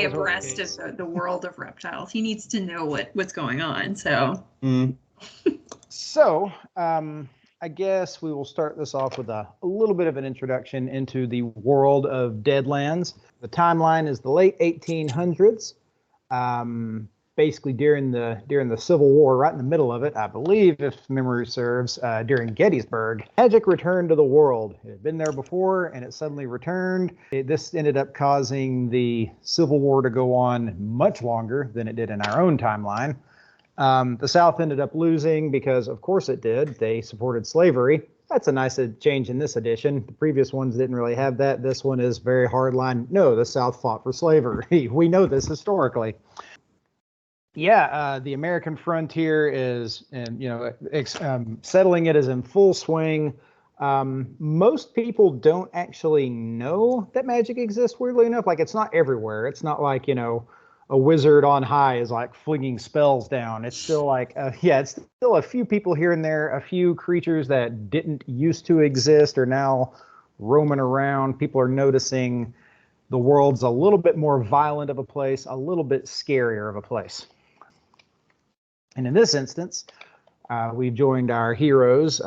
stay abreast of the world of reptiles. He needs to know what's going on. So, So I guess we will start this off with a little bit of an introduction into the world of Deadlands. The timeline is the late 1800s. Basically during the Civil War, right in the middle of it, I believe, if memory serves, during Gettysburg, magic returned to the world. It had been there before, and it suddenly returned. This ended up causing the Civil War to go on much longer than it did in our own timeline. The South ended up losing because, of course, it did. They supported slavery. That's a nice change in this edition. The previous ones didn't really have that. This one is very hardline. No, the South fought for slavery. We know this historically. Yeah, the American frontier is, settling it is in full swing. Most people don't actually know that magic exists, weirdly enough. Like, it's not everywhere. It's not like, a wizard on high is like flinging spells down. It's still like, it's still a few people here and there, a few creatures that didn't used to exist are now roaming around. People are noticing the world's a little bit more violent of a place, a little bit scarier of a place. And in this instance, we've joined our heroes,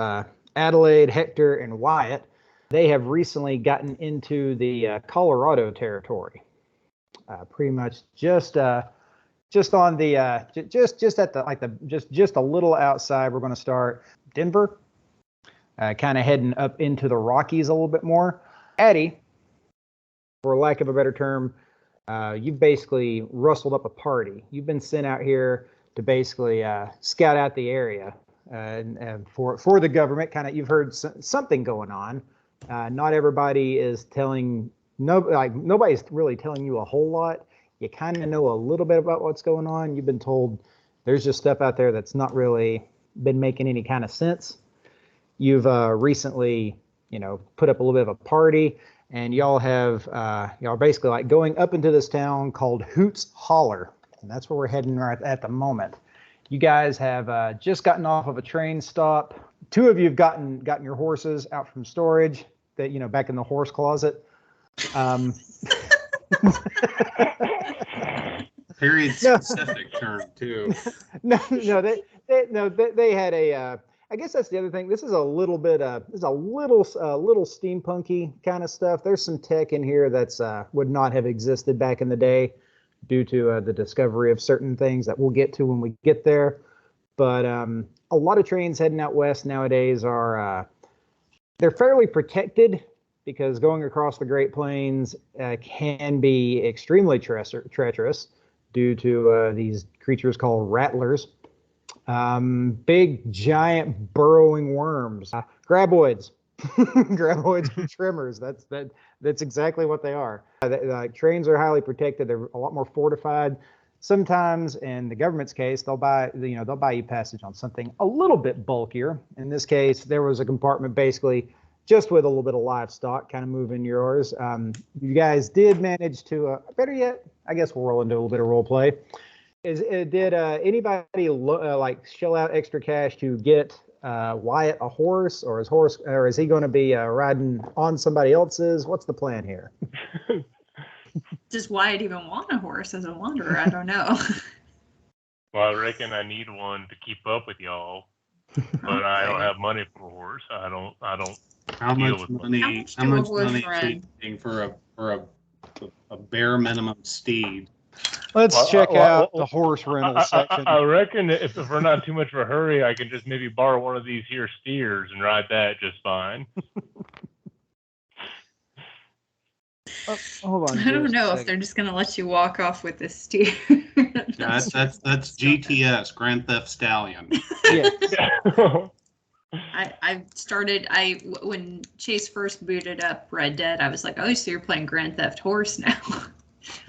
Adelaide, Hector, and Wyatt. They have recently gotten into the Colorado territory. Pretty much just on the just at the just a little outside. We're going to start Denver, kind of heading up into the Rockies a little bit more. Addie, for lack of a better term, you've basically rustled up a party. You've been sent out here to basically scout out the area and for the government. Kind of, you've heard something going on. Not everybody is telling. Nobody's really telling you a whole lot. You kind of know a little bit about what's going on. You've been told there's just stuff out there that's not really been making any kind of sense. You've recently, put up a little bit of a party, and y'all basically like going up into this town called Hoot's Holler, and that's where we're heading right at the moment. You guys have just gotten off of a train stop. Two of you have gotten your horses out from storage, that back in the horse closet. Period specific term too. No, they had a. I guess that's the other thing. This is a little bit. This is a little steampunky kind of stuff. There's some tech in here that's would not have existed back in the day, due to the discovery of certain things that we'll get to when we get there. But a lot of trains heading out west nowadays are they're fairly protected, because going across the Great Plains can be extremely treacherous due to these creatures called rattlers. Big, giant, burrowing worms. Graboids. Graboids and tremors. That's exactly what they are. Trains are highly protected. They're a lot more fortified. Sometimes, in the government's case, they'll buy you passage on something a little bit bulkier. In this case, there was a compartment basically just with a little bit of livestock, kind of moving yours. You guys did manage to, better yet, I guess we'll roll into a little bit of role play. Did anybody shell out extra cash to get Wyatt a horse, or is he going to be riding on somebody else's? What's the plan here? Does Wyatt even want a horse as a wanderer? I don't know. Well, I reckon I need one to keep up with y'all, but I don't have money for a horse. I don't. How much money are you paying for a bare minimum steed? Let's check out the horse rental section. I reckon if we're not too much of a hurry, I can just maybe borrow one of these here steers and ride that just fine. Hold on. I don't know if they're just going to let you walk off with this steer. That's GTS, Grand Theft Stallion. Yeah. When Chase first booted up Red Dead, I was like, oh, so you're playing Grand Theft Horse now.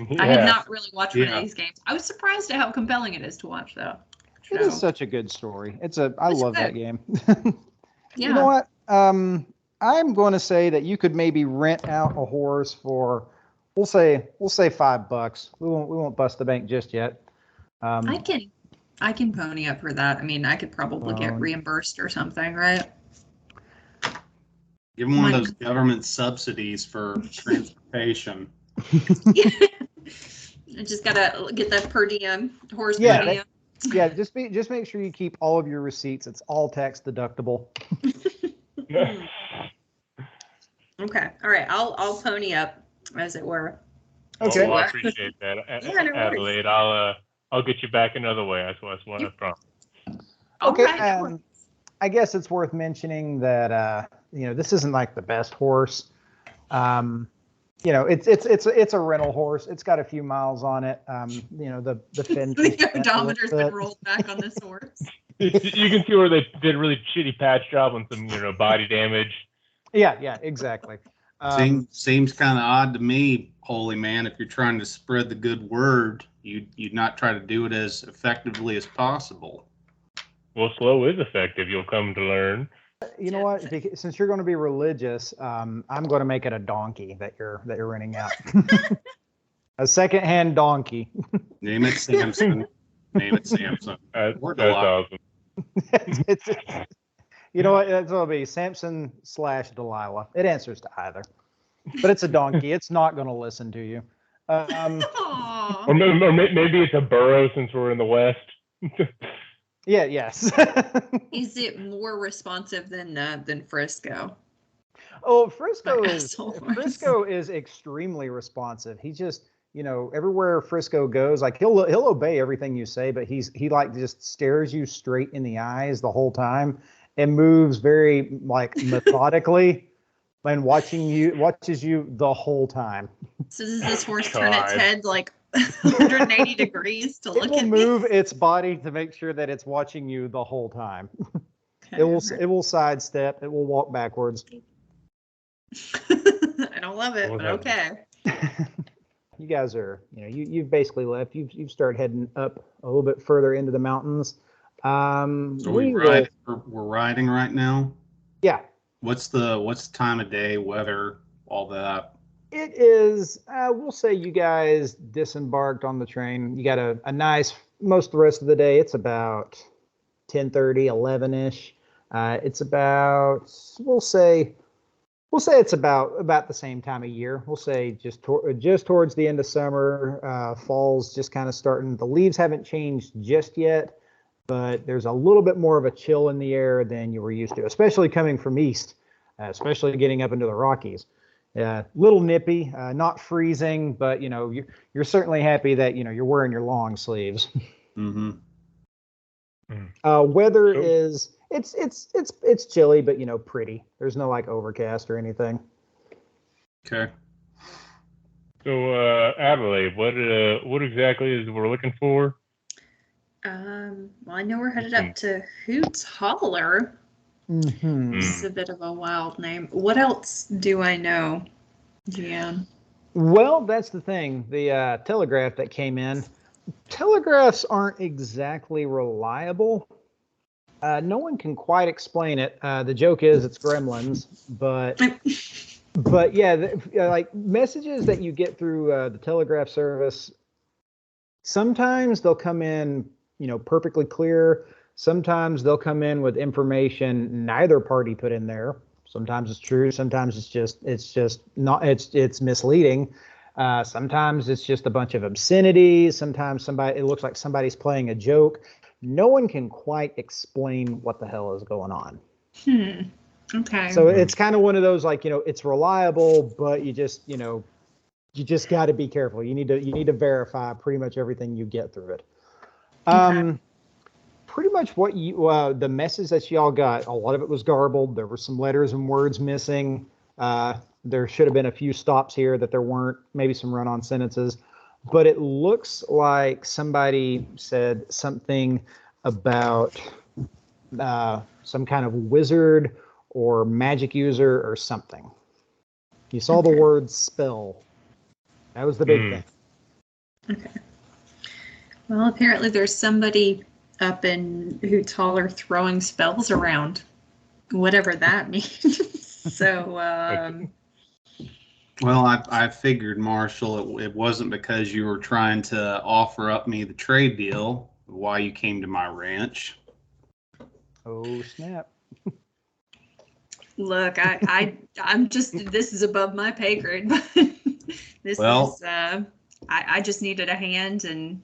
Yeah. I have not really watched one of these games. I was surprised at how compelling it is to watch, though. It is such a good story. I love that game. Yeah. You know what? I'm going to say that you could maybe rent out a horse for, we'll say $5. We won't bust the bank just yet. I can pony up for that. I mean, I could probably get reimbursed or something, right? Give them one of those government subsidies for transportation. I just gotta get that per diem horse Yeah, per diem. Yeah, just make sure you keep all of your receipts. It's all tax deductible. Okay. All right. I'll pony up, as it were. Okay. Well, I appreciate that, Yeah, no worries. Adelaide. I'll get you back another way. That's what I promise. Okay. All right. I guess it's worth mentioning that this isn't like the best horse. It's a rental horse. It's got a few miles on it. The fin. The odometer's been rolled back on this horse. You can see where they did a really shitty patch job on some, body damage. Yeah, exactly. Seems kind of odd to me, holy man. If you're trying to spread the good word, you'd not try to do it as effectively as possible. Well, slow is effective. You'll come to learn. You know what? Since you're going to be religious, I'm going to make it a donkey that you're renting out. A secondhand donkey. Name it Samson. Name it Samson. That's awesome. You know what? That's what it'll be. Samson/Delilah. It answers to either. But it's a donkey. It's not going to listen to you. Or maybe it's a burro since we're in the West. Yes. Is it more responsive than Frisco? Oh, Frisco is extremely responsive. He just, everywhere Frisco goes, like he'll obey everything you say, but he just stares you straight in the eyes the whole time and moves very like methodically and watches you the whole time. So does this horse turn its head like 180 degrees to look at me? It will move its body to make sure that it's watching you the whole time. Okay. It will sidestep. It will walk backwards. I don't love it, but okay. You guys are, you've basically left. You've started heading up a little bit further into the mountains. So we're riding right now? Yeah. What's the time of day, weather, all that? It is, we'll say you guys disembarked on the train. You got a nice, most of the rest of the day, it's about 10:30, 11-ish. It's about, we'll say it's about the same time of year. We'll say just towards the end of summer, fall's just kind of starting. The leaves haven't changed just yet, but there's a little bit more of a chill in the air than you were used to, especially coming from east, especially getting up into the Rockies. Little nippy, not freezing, but you're certainly happy that you're wearing your long sleeves. Mm-hmm. Weather is it's chilly, but pretty. There's no like overcast or anything. Okay. So Adelaide, what exactly is we're looking for? Well, I know we're headed up to Hoot's Holler. Mm-hmm. This is a bit of a wild name. What else do I know, Gian? Well, that's the thing. The telegraph that came in. Telegraphs aren't exactly reliable. No one can quite explain it. The joke is it's gremlins, but yeah, like messages that you get through the telegraph service. Sometimes they'll come in, perfectly clear. Sometimes they'll come in with information neither party put in there. Sometimes it's true. Sometimes it's just not. It's misleading. Sometimes it's just a bunch of obscenities. Sometimes it looks like somebody's playing a joke. No one can quite explain what the hell is going on. Okay. So it's kind of one of those like, it's reliable, but you just got to be careful. You need to verify pretty much everything you get through it. Okay. Pretty much what the message that y'all got, a lot of it was garbled. There were some letters and words missing. There should have been a few stops here that there weren't, maybe some run-on sentences. But it looks like somebody said something about some kind of wizard or magic user or something. You saw the word spell. That was the big thing. Okay. Well, apparently there's somebody up in Hoot's Holler throwing spells around, whatever that means. So, well, I figured, Marshall, it wasn't because you were trying to offer up me the trade deal why you came to my ranch. Oh, snap. Look, I'm just, this is above my pay grade, but this is I just needed a hand, and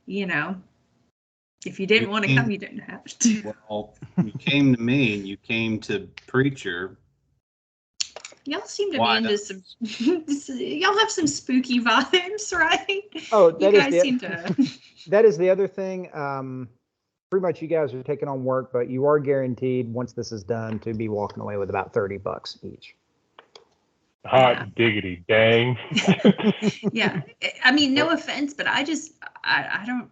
if you didn't want to come, you didn't have to. Well, you came to me and you came to Preacher. Y'all seem to be into some. Y'all have some spooky vibes, right? Oh, that is the other thing. Pretty much, you guys are taking on work, but you are guaranteed once this is done to be walking away with about $30 each. Hot diggity dang. Yeah, I mean, no offense, but I don't.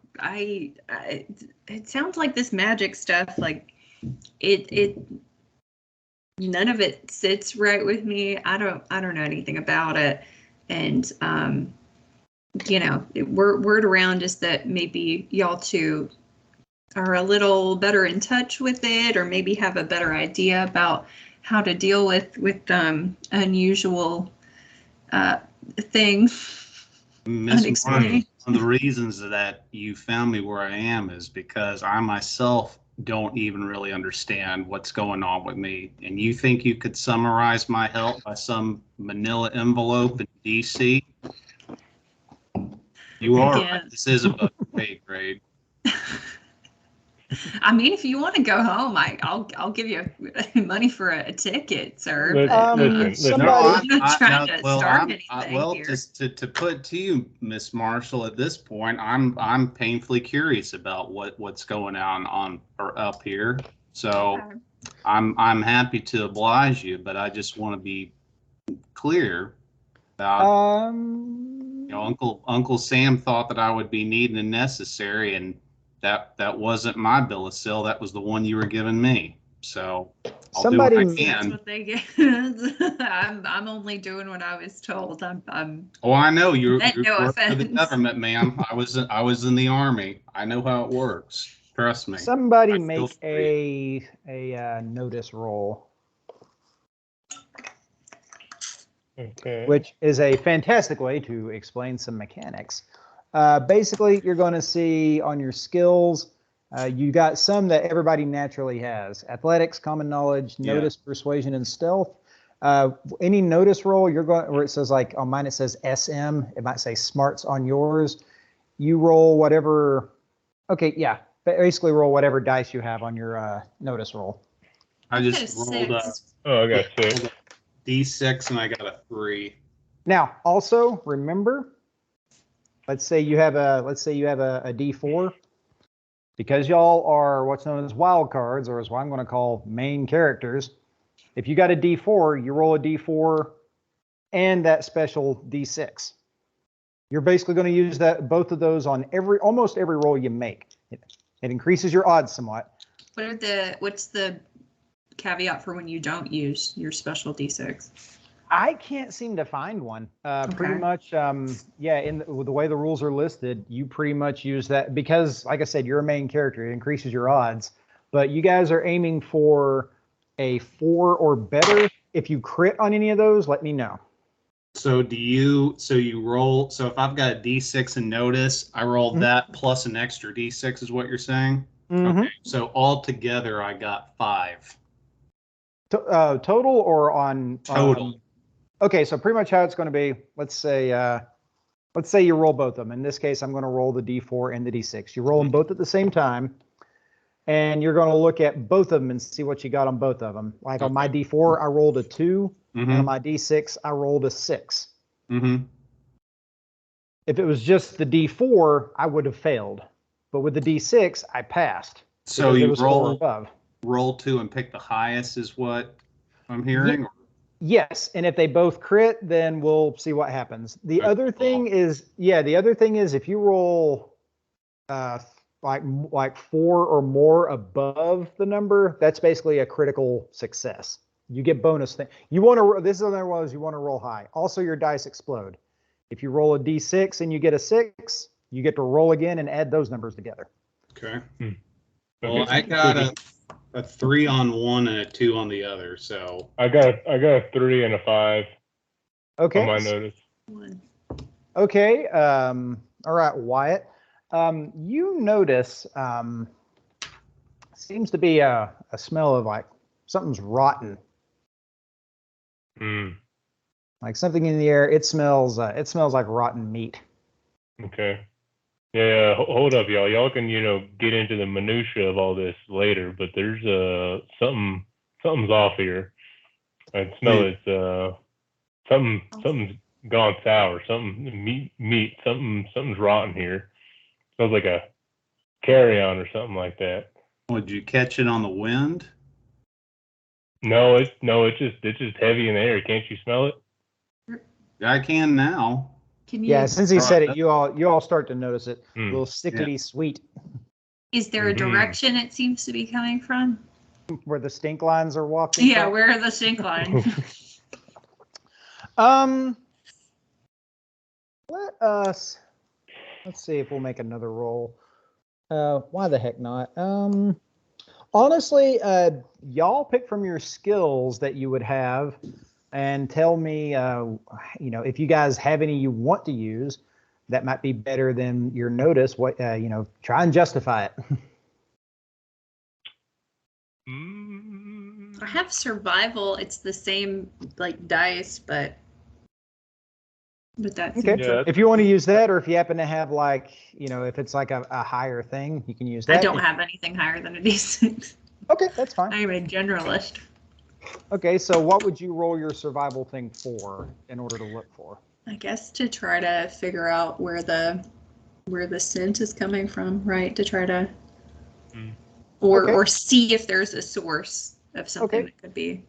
It sounds like this magic stuff, like it none of it sits right with me. I don't know anything about it, and word around is that maybe y'all two are a little better in touch with it, or maybe have a better idea about how to deal with unusual things. Miss Marshall, one of the reasons that you found me where I am is because I myself don't even really understand what's going on with me. And you think you could summarize my help by some manila envelope in DC? You are right. This is above pay grade. I mean, if you want to go home, I'll give you money for a ticket, sir. Listen. I'm not trying to starve anything here. Just to put to you, Miss Marshall, at this point, I'm painfully curious about what's going on or up here. So okay. I'm happy to oblige you, but I just want to be clear about Uncle Sam thought that I would be needing and necessary, and that wasn't my bill of sale. That was the one you were giving me. So I'll do what I can. That's what they get. I'm only doing what I was told. Oh, I know you're no offense. For the government, ma'am. I was in the Army. I know how it works. Trust me. Somebody make a notice roll. Okay. Which is a fantastic way to explain some mechanics. Basically, you're going to see on your skills, you got some that everybody naturally has. Athletics, common knowledge, notice, persuasion, and stealth. Any notice roll, you're going where it says, like on mine it says SM, it might say smarts on yours. You roll whatever, okay, yeah, basically roll whatever dice you have on your notice roll. I just rolled I got 6. D6 and I got a 3. Now, also remember, let's say you have a D4, because y'all are what's known as wild cards, or as what I'm going to call main characters. If you got a D4, you roll a D4 and that special D6. You're basically going to use both of those on almost every roll you make. It increases your odds somewhat. What's the caveat for when you don't use your special D6? I can't seem to find one. Pretty much, in the way the rules are listed, you pretty much use that because, like I said, you're a main character. It increases your odds. But you guys are aiming for a 4 or better. If you crit on any of those, let me know. So you roll, so if I've got a D6 and notice, I roll that plus an extra D6 is what you're saying? Mm-hmm. Okay, so altogether I got 5. Total or on? Total. Okay, so pretty much how it's going to be, let's say you roll both of them. In this case, I'm going to roll the D4 and the D6. You roll them both at the same time, and you're going to look at both of them and see what you got on both of them. Like on my D4, I rolled a 2, and on my D6, I rolled a 6. Mm-hmm. If it was just the D4, I would have failed. But with the D6, I passed. So you roll 2 and pick the highest is what I'm hearing? Yes, and if they both crit, then we'll see what happens. The other thing is if you roll like 4 or more above the number, that's basically a critical success. You get bonus thing. You want to. This is another one is you want to roll high. Also, your dice explode. If you roll a D6 and you get a 6, you get to roll again and add those numbers together. Okay. Well, I got a 3 on one and a 2 on the other, so I got a 3 and a 5. Okay. On my notice. Okay. All right, Wyatt. You notice seems to be a smell of like something's rotten. Like something in the air. It smells like rotten meat. Okay. Yeah, hold up, y'all. Y'all can, get into the minutia of all this later, but there's something's off here. I smell it. Something's gone sour. Something meat. Something's rotten here. Smells like a carry-on or something like that. Would you catch it on the wind? No, it's just heavy in the air. Can't you smell it? I can now. Can you? Yeah, since he said it, you all start to notice it. A little sickly sweet. Is there a direction it seems to be coming from? Where the stink lines are walking? Yeah, where are the stink lines? Let's see if we'll make another roll. Why the heck not? Honestly, y'all pick from your skills that you would have and tell me, if you guys have any you want to use that might be better than your notice, what, try and justify it. I have survival. It's the same like dice, but that's okay. Yeah. If you want to use that, or if you happen to have if it's like a higher thing, you can use that. I don't have anything higher than a D6. Okay, that's fine. I'm a generalist. Okay, so what would you roll your survival thing for in order to look for? I guess to try to figure out where the scent is coming from, right? To try to or see if there's a source of something that could be.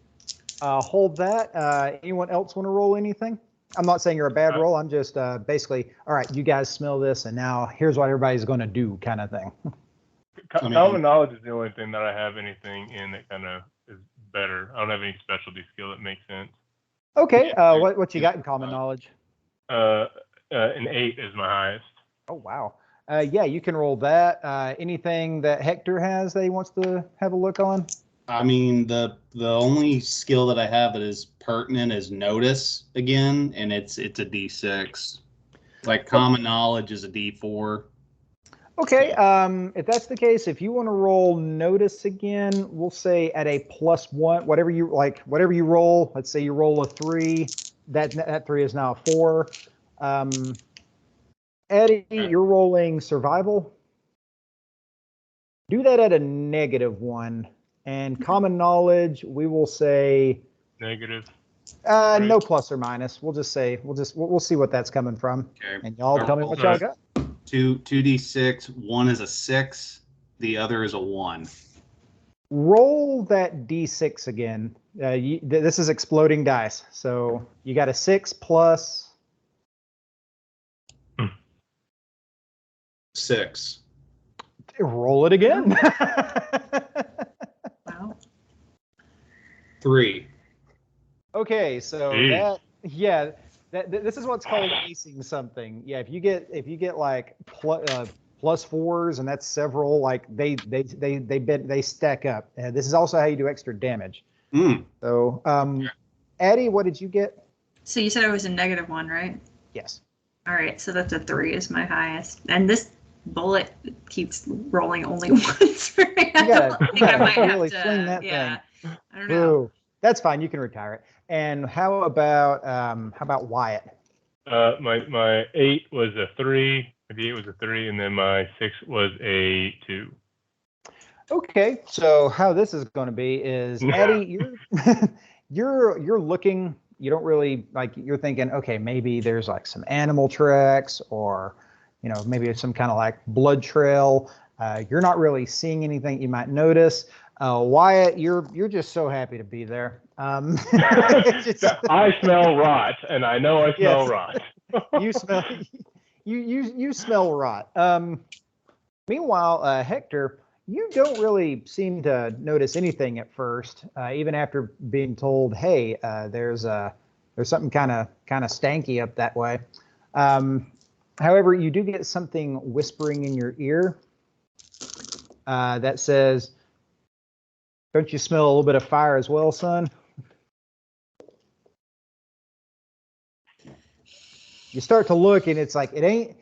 Hold that. Anyone else want to roll anything? I'm not saying you're a bad roll. I'm just basically, all right, you guys smell this, and now here's what everybody's going to do kind of thing. Common knowledge is the only thing that I have anything in that kind of is better. I don't have any specialty skill that makes sense. Okay, what you got in common knowledge? An 8 is my highest. Oh, wow. Yeah, you can roll that. Anything that Hector has that he wants to have a look on? I mean, the only skill that I have that is pertinent is notice again, and it's a D6. Like common knowledge is a D4. Okay, if that's the case, if you want to roll notice again, we'll say at a +1, whatever you roll. Let's say you roll a 3, that 3 is now a 4. Eddie, you're rolling survival. Do that at a -1, and common knowledge we will say negative. No plus or minus. We'll just say we'll see what that's coming from. Okay. And y'all tell me what y'all got. 2d6. One is a 6. The other is a 1. Roll that d6 again. This is exploding dice. So you got a 6 plus 6. Roll it again. Wow. 3. Okay, so this is what's called acing something. Yeah, if you get like +4s, and that's several, like they stack up. This is also how you do extra damage. So, Addie, what did you get? So you said it was a -1, right? Yes. All right, so that's a 3 is my highest, and this bullet keeps rolling only once. Right? I might really swing that thing. I don't know. Ooh, that's fine. You can retire it. And how about Wyatt? My 8 was a 3. The 8 was a 3, and then my 6 was a 2. Okay, so how this is going to be is, Eddie, you're looking. You don't really you're thinking, okay, maybe there's like some animal tracks, or maybe it's some kind of like blood trail. You're not really seeing anything you might notice. Wyatt, you're just so happy to be there. I smell rot, and I know I smell rot. You smell rot. Meanwhile, Hector, you don't really seem to notice anything at first, even after being told, "Hey, there's something kind of stanky up that way." However, you do get something whispering in your ear that says, "Don't you smell a little bit of fire as well, son?" You start to look, and it's like it ain't.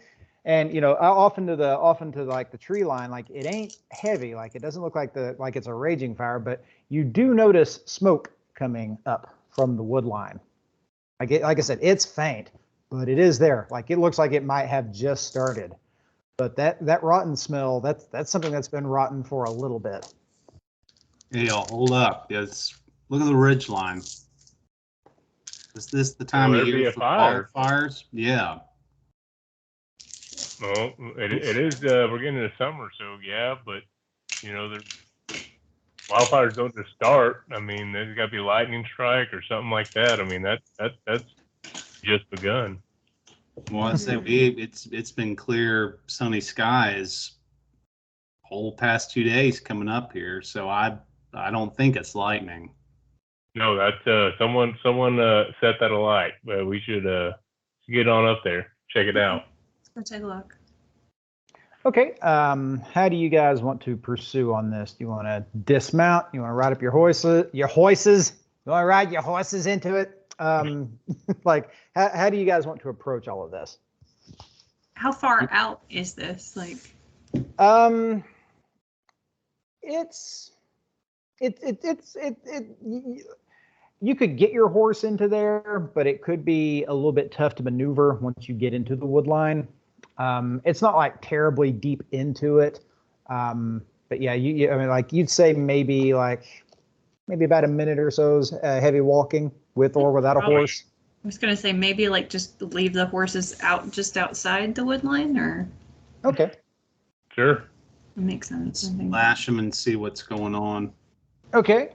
And off to the tree line, like it ain't heavy, like it doesn't look like it's a raging fire, but you do notice smoke coming up from the wood line. Like I said, it's faint, but it is there. Like it looks like it might have just started. But that rotten smell, that's something that's been rotten for a little bit. Hey, hold up. Yes, look at the ridge line. Is this the time of year for wildfires? Yeah. Well, it is. We're getting into summer, so yeah. But wildfires don't just start. I mean, there's got to be a lightning strike or something like that. I mean, that's just begun. Well, I'd say it's been clear, sunny skies whole past 2 days coming up here. So I don't think it's lightning. No, that's someone set that alight. We should get on up there, check it out. Let's go take a look. Okay. How do you guys want to pursue on this? Do you want to dismount? You want to ride up your horses? You want to ride your horses into it? Like, how do you guys want to approach all of this? How far out is this? Like, you could get your horse into there, but it could be a little bit tough to maneuver once you get into the wood line. It's not like terribly deep into it. But yeah, I mean, like you'd say maybe about a minute or so's heavy walking with or without a horse. I was going to say maybe like just leave the horses out just outside the wood line, or. Okay. Sure. That makes sense. Lash them and see what's going on. Okay.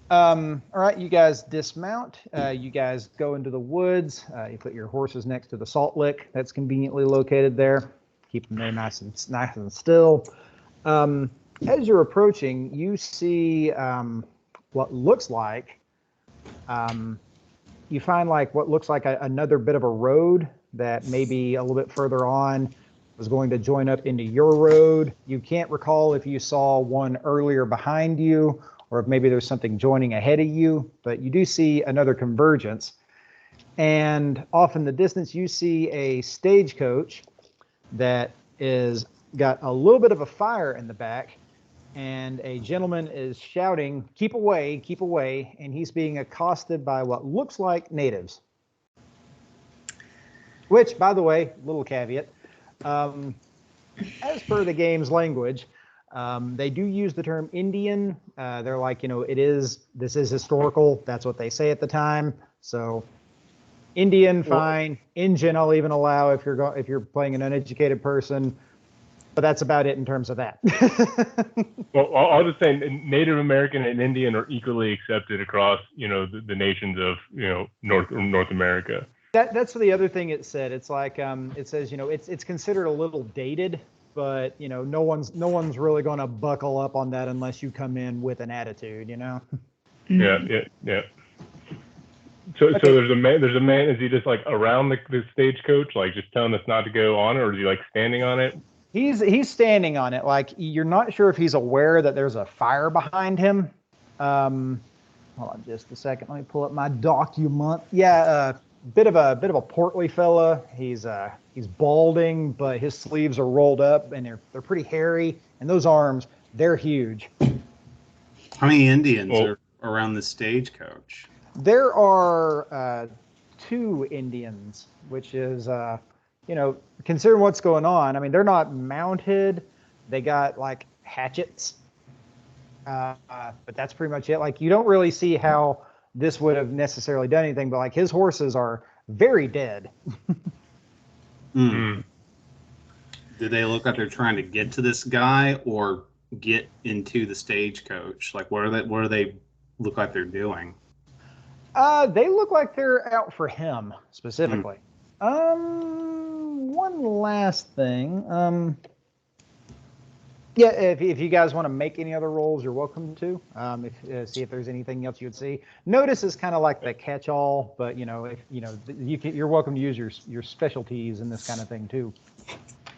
All right, you guys dismount. You guys go into the woods. You put your horses next to the salt lick that's conveniently located there. Keep them there nice and still. As you're approaching, you see what looks like you find like what looks like another bit of a road that maybe a little bit further on was going to join up into your road. You can't recall if you saw one earlier behind you or if maybe there's something joining ahead of you, but you do see another convergence. And off in the distance, you see a stagecoach that is got a little bit of a fire in the back, and a gentleman is shouting, keep away, and he's being accosted by what looks like natives. Which, by the way, little caveat, as per the game's language, they do use the term Indian. They're like, this is historical. That's what they say at the time. So Indian, fine. Injun, I'll even allow if you're playing an uneducated person. But that's about it in terms of that. Well, I'll just say Native American and Indian are equally accepted across, the nations of, North America. That's the other thing it said. It's like it says, it's considered a little dated, but no one's really going to buckle up on that unless you come in with an attitude, Yeah. So okay. So there's a man. Is he just like around the stagecoach, like just telling us not to go on it, or is he like standing on it? He's standing on it. Like you're not sure if he's aware that there's a fire behind him. Hold on just a second. Let me pull up my document. Yeah, bit of a portly fella. He's balding, but his sleeves are rolled up and they're pretty hairy. And those arms, they're huge. How many Indians are around the stagecoach? There are 2 Indians, which is considering what's going on. I mean, they're not mounted. They got like hatchets, but that's pretty much it. Like you don't really see how this would have necessarily done anything, but like his horses are very dead. Do they look like they're trying to get to this guy or get into the stagecoach? Like what do they look like they're doing? They look like they're out for him specifically. One last thing. Yeah, if you guys want to make any other rolls, you're welcome to. See if there's anything else you would see. Notice is kind of like the catch-all, but you're welcome to use your specialties in this kind of thing too.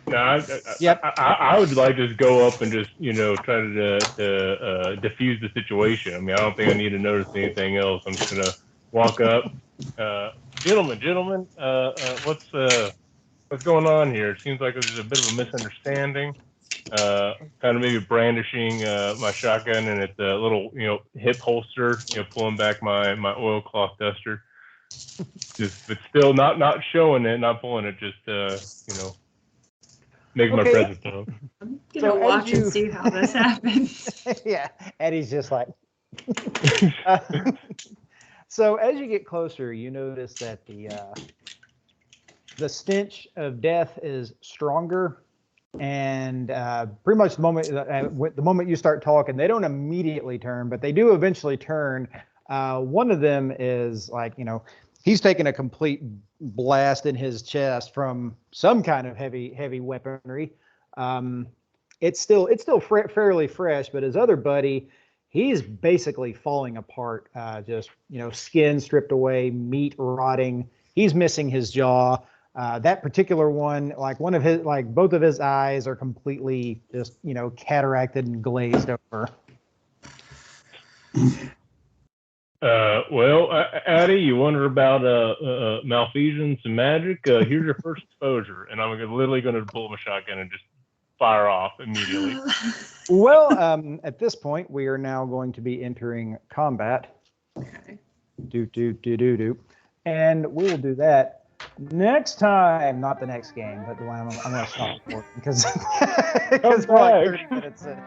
No, I would like to just go up and just try to diffuse the situation. I mean, I don't think I need to notice anything else. I'm just gonna walk up, gentlemen. What's going on here? It seems like there's a bit of a misunderstanding. Kind of maybe brandishing my shotgun and it's a little hip holster, pulling back my oilcloth duster. but still not showing it, not pulling it, just making my presence known. I'm gonna watch and see how this happens. Yeah, Eddie's just like. So as you get closer, you notice that the stench of death is stronger, and pretty much the moment you start talking, they don't immediately turn, but they do eventually turn. One of them is like, he's taking a complete blast in his chest from some kind of heavy weaponry. It's still fairly fresh, but his other buddy, he's basically falling apart. Just skin stripped away, meat rotting. He's missing his jaw. That particular one, both of his eyes are completely just cataracted and glazed over. Well, Addie, you wonder about malfeasance and magic? Here's your first exposure, and I'm literally going to pull my shotgun and just fire off immediately. Well, at this point, we are now going to be entering combat. Okay. Do. And we will do that next time, not the next game, but the one I'm going to stop recording because we're like 30 minutes in.